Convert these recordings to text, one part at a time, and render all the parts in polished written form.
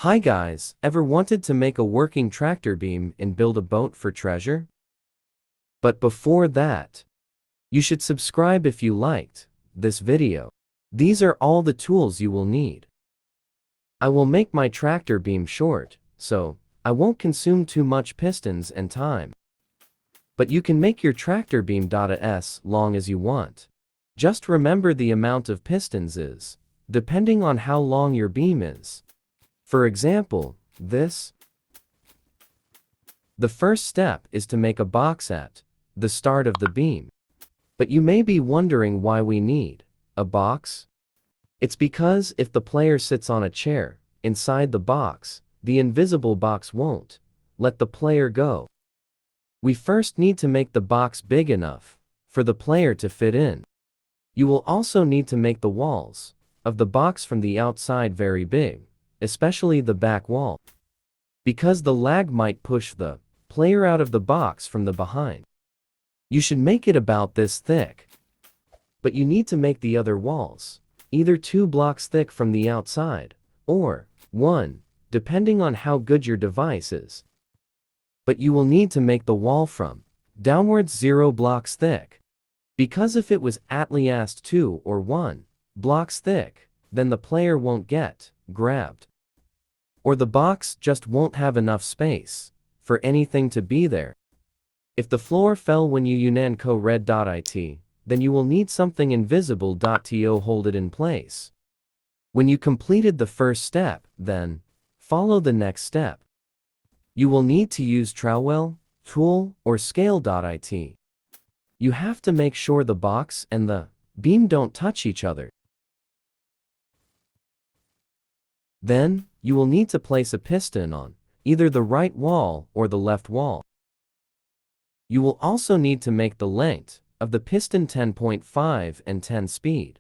Hi guys, ever wanted to make a working tractor beam and build a boat for treasure? But before that, you should subscribe if you liked this video. These are all the tools you will need. I will make my tractor beam short, so I won't consume too much pistons and time. But you can make your tractor beam as long as you want. Just remember the amount of pistons is depending on how long your beam is. For example, the first step is to make a box at the start of the beam. But you may be wondering why we need a box. It's because if the player sits on a chair inside the box, the invisible box won't let the player go. We first need to make the box big enough for the player to fit in. You will also need to make the walls of the box from the outside very big, especially the back wall, because the lag might push the player out of the box from the behind. You should make it about this thick. But you need to make the other walls either 2 blocks thick from the outside, or 1, depending on how good your device is. But you will need to make the wall from downwards 0 blocks thick, because if it was at least 2 or 1 blocks thick, then the player won't get grabbed, or the box just won't have enough space for anything to be there. If the floor fell when you unanco red.it, then you will need something invisible.to hold it in place. When you completed the first step, then follow the next step. You will need to use trowel, tool, or scale.it. You have to make sure the box and the beam don't touch each other. Then, you will need to place a piston on either the right wall or the left wall. You will also need to make the length of the piston 10.5 and 10 speed.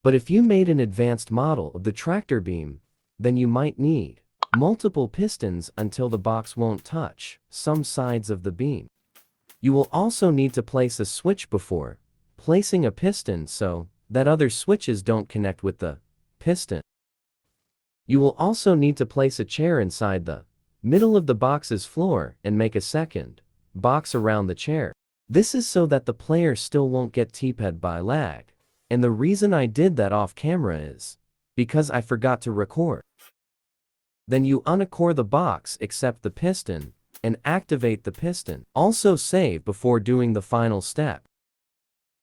But if you made an advanced model of the tractor beam, then you might need multiple pistons until the box won't touch some sides of the beam. You will also need to place a switch before placing a piston so that other switches don't connect with the piston. You will also need to place a chair inside the middle of the box's floor and make a second box around the chair. This is so that the player still won't get TP'd by lag. And the reason I did that off camera is because I forgot to record. Then you uncore the box except the piston and activate the piston. Also save before doing the final step.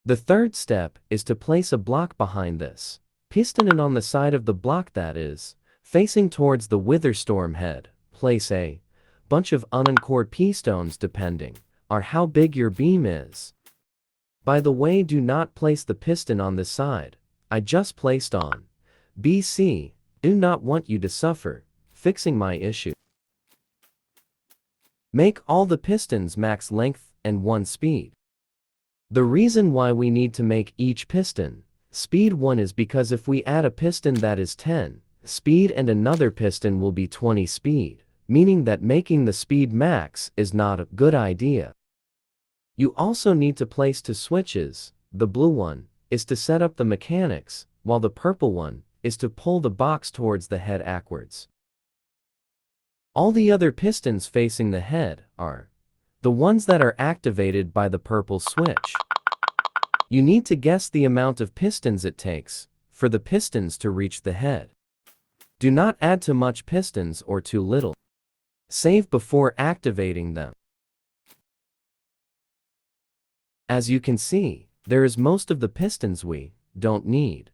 The third step is to place a block behind this piston, and on the side of the block that is facing towards the Witherstorm head, place a bunch of unancored pistons depending on how big your beam is. By the way, do not place the piston on this side. I just placed on BC. Do not want you to suffer fixing my issue. Make all the pistons max length and 1 speed. The reason why we need to make each piston speed 1 is because if we add a piston that is 10 speed and another piston will be 20 speed, meaning that making the speed max is not a good idea. You also need to place 2 switches. The blue one is to set up the mechanics, while the purple one is to pull the box towards the head backwards. All the other pistons facing the head are the ones that are activated by the purple switch. You need to guess the amount of pistons it takes for the pistons to reach the head. Do not add too much pistons or too little. Save before activating them. As you can see, there is most of the pistons we don't need.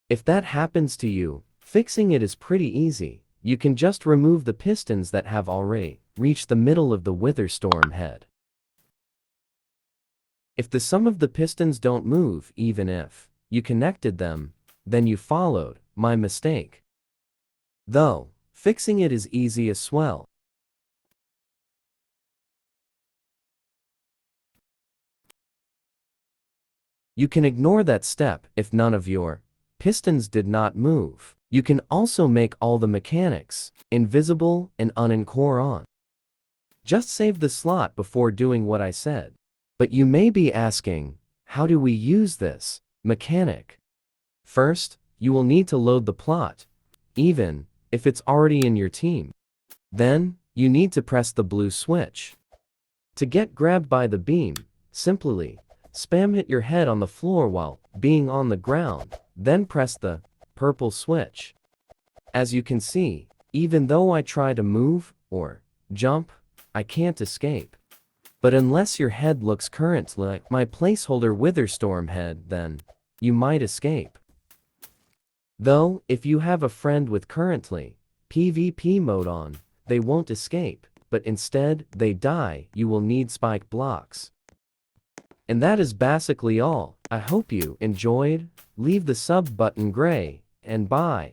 If that happens to you, fixing it is pretty easy. You can just remove the pistons that have already reached the middle of the Witherstorm head. If the sum of the pistons don't move even if you connected them, then you followed my mistake. Though, fixing it is easy as well. You can ignore that step if none of your pistons did not move. You can also make all the mechanics invisible and unancore on. Just save the slot before doing what I said. But you may be asking, how do we use this mechanic? First, you will need to load the plot, even if it's already in your team. Then, you need to press the blue switch. To get grabbed by the beam, simply spam hit your head on the floor while being on the ground, then press the purple switch. As you can see, even though I try to move or jump, I can't escape. But unless your head looks currently like my placeholder Witherstorm head, then you might escape. Though, if you have a friend with currently PvP mode on, they won't escape, but instead they die. You will need spike blocks. And that is basically all. I hope you enjoyed. Leave the sub button gray, and bye.